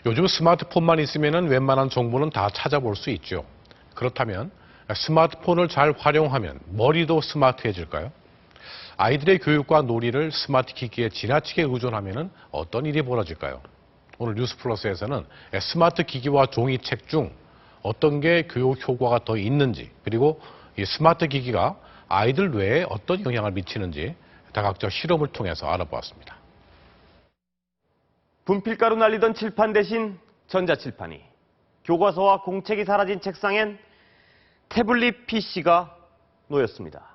요즘 스마트폰만 있으면 웬만한 정보는 다 찾아볼 수 있죠. 그렇다면 스마트폰을 잘 활용하면 머리도 스마트해질까요? 아이들의 교육과 놀이를 스마트 기기에 지나치게 의존하면 어떤 일이 벌어질까요? 오늘 뉴스플러스에서는 스마트 기기와 종이책 중 어떤 게 교육 효과가 더 있는지, 그리고 이 스마트 기기가 아이들 뇌에 어떤 영향을 미치는지 다각적 실험을 통해서 알아보았습니다. 분필가루 날리던 칠판 대신 전자칠판이, 교과서와 공책이 사라진 책상엔 태블릿 PC가 놓였습니다.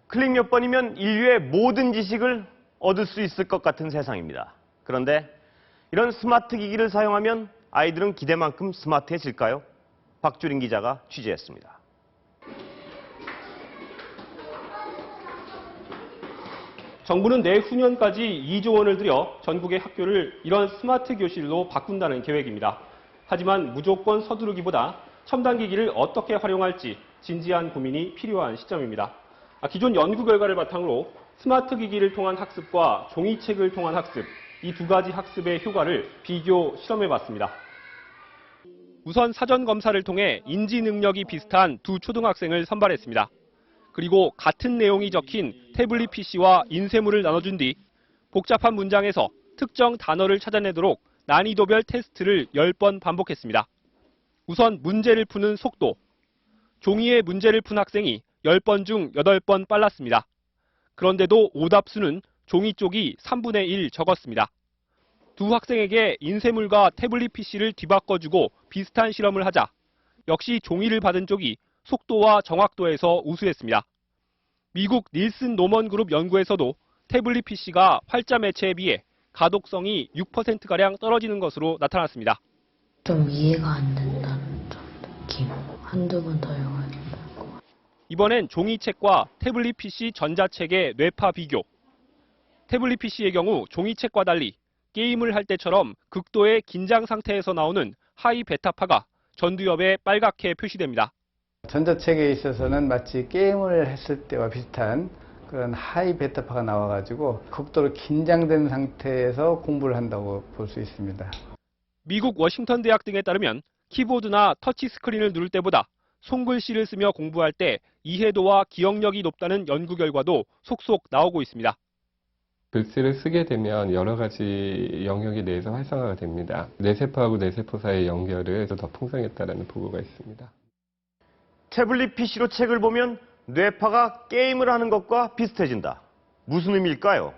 클릭 몇 번이면 인류의 모든 지식을 얻을 수 있을 것 같은 세상입니다. 그런데 이런 스마트 기기를 사용하면 아이들은 기대만큼 스마트해질까요? 박주린 기자가 취재했습니다. 정부는 내후년까지 2조 원을 들여 전국의 학교를 이런 스마트 교실로 바꾼다는 계획입니다. 하지만 무조건 서두르기보다 첨단 기기를 어떻게 활용할지 진지한 고민이 필요한 시점입니다. 기존 연구 결과를 바탕으로 스마트 기기를 통한 학습과 종이책을 통한 학습, 이 두 가지 학습의 효과를 비교 실험해봤습니다. 우선 사전 검사를 통해 인지 능력이 비슷한 두 초등학생을 선발했습니다. 그리고 같은 내용이 적힌 태블릿 PC와 인쇄물을 나눠준 뒤 복잡한 문장에서 특정 단어를 찾아내도록 난이도별 테스트를 10번 반복했습니다. 우선 문제를 푸는 속도. 종이에 문제를 푼 학생이 10번 중 8번 빨랐습니다. 그런데도 오답수는 종이 쪽이 3분의 1 적었습니다. 두 학생에게 인쇄물과 태블릿 PC를 뒤바꿔주고 비슷한 실험을 하자 역시 종이를 받은 쪽이 속도와 정확도에서 우수했습니다. 미국 닐슨 노먼 그룹 연구에서도 태블릿 PC가 활자 매체에 비해 가독성이 6%가량 떨어지는 것으로 나타났습니다. 좀 이해가 안 된다는 느낌. 한두 번 더 읽어야 된다고. 이번엔 종이책과 태블릿 PC 전자책의 뇌파 비교. 태블릿 PC의 경우 종이책과 달리 게임을 할 때처럼 극도의 긴장 상태에서 나오는 하이 베타파가 전두엽에 빨갛게 표시됩니다. 전자책에 있어서는 마치 게임을 했을 때와 비슷한 그런 하이 베타파가 나와가지고 극도로 긴장된 상태에서 공부를 한다고 볼 수 있습니다. 미국 워싱턴 대학 등에 따르면 키보드나 터치 스크린을 누를 때보다 손글씨를 쓰며 공부할 때 이해도와 기억력이 높다는 연구 결과도 속속 나오고 있습니다. 글씨를 쓰게 되면 여러 가지 영역에 대해서 활성화가 됩니다. 뇌세포하고 뇌세포 사이의 연결을 더 풍성했다는 보고가 있습니다. 태블릿 PC로 책을 보면 뇌파가 게임을 하는 것과 비슷해진다. 무슨 의미일까요?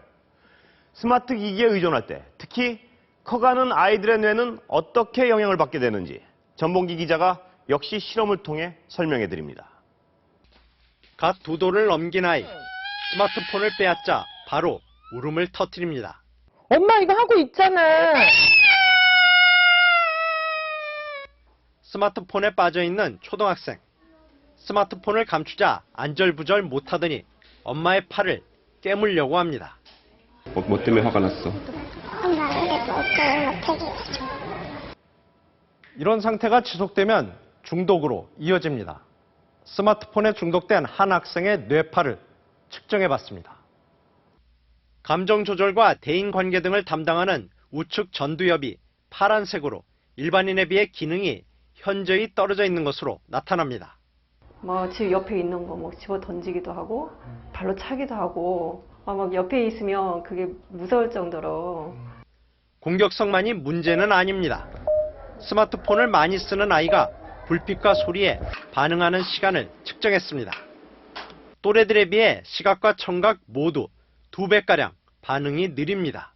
스마트 기기에 의존할 때, 특히 커가는 아이들의 뇌는 어떻게 영향을 받게 되는지 전봉기 기자가 역시 실험을 통해 설명해 드립니다. 갓 2도를 넘긴 아이, 스마트폰을 빼앗자 바로 울음을 터뜨립니다. 엄마 이거 하고 있잖아. 스마트폰에 빠져있는 초등학생. 스마트폰을 감추자 안절부절 못하더니 엄마의 팔을 깨물려고 합니다. 뭐 때문에 화가 났어? 이런 상태가 지속되면 중독으로 이어집니다. 스마트폰에 중독된 한 학생의 뇌파를 측정해봤습니다. 감정 조절과 대인관계 등을 담당하는 우측 전두엽이 파란색으로 일반인에 비해 기능이 현저히 떨어져 있는 것으로 나타납니다. 집 옆에 있는 거 집어 던지기도 하고 발로 차기도 하고 막 옆에 있으면 그게 무서울 정도로. 공격성만이 문제는 아닙니다. 스마트폰을 많이 쓰는 아이가 불빛과 소리에 반응하는 시간을 측정했습니다. 또래들에 비해 시각과 청각 모두 2배가량 반응이 느립니다.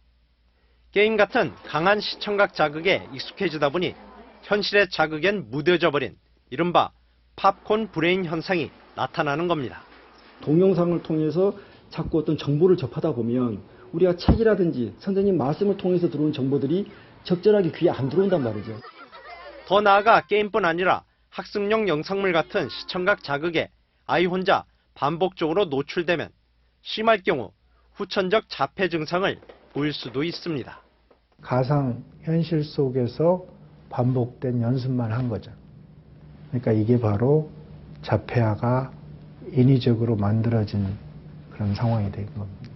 게임 같은 강한 시청각 자극에 익숙해지다 보니 현실의 자극엔 무뎌져 버린 이른바 팝콘 브레인 현상이 나타나는 겁니다. 동영상을 통해서 자꾸 어떤 정보를 접하다 보면 우리가 책이라든지 선생님 말씀을 통해서 들어온 정보들이 적절하게 귀에 안 들어온단 말이죠. 더 나아가 게임뿐 아니라 학습용 영상물 같은 시청각 자극에 아이 혼자 반복적으로 노출되면 심할 경우 후천적 자폐 증상을 보일 수도 있습니다. 가상 현실 속에서 반복된 연습만 한 거죠. 그러니까 이게 바로 자폐아가 인위적으로 만들어진 그런 상황이 된 겁니다.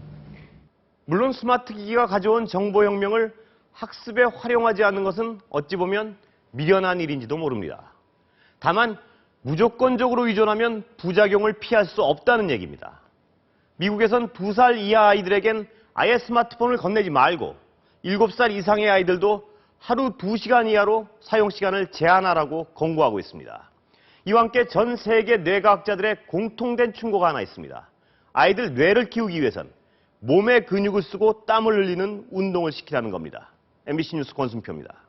물론 스마트 기기가 가져온 정보혁명을 학습에 활용하지 않는 것은 어찌 보면 미련한 일인지도 모릅니다. 다만 무조건적으로 의존하면 부작용을 피할 수 없다는 얘기입니다. 미국에선 2살 이하 아이들에겐 아예 스마트폰을 건네지 말고 7살 이상의 아이들도 하루 2시간 이하로 사용 시간을 제한하라고 권고하고 있습니다. 이와 함께 전 세계 뇌과학자들의 공통된 충고가 하나 있습니다. 아이들 뇌를 키우기 위해선 몸의 근육을 쓰고 땀을 흘리는 운동을 시키라는 겁니다. MBC 뉴스 권순표입니다.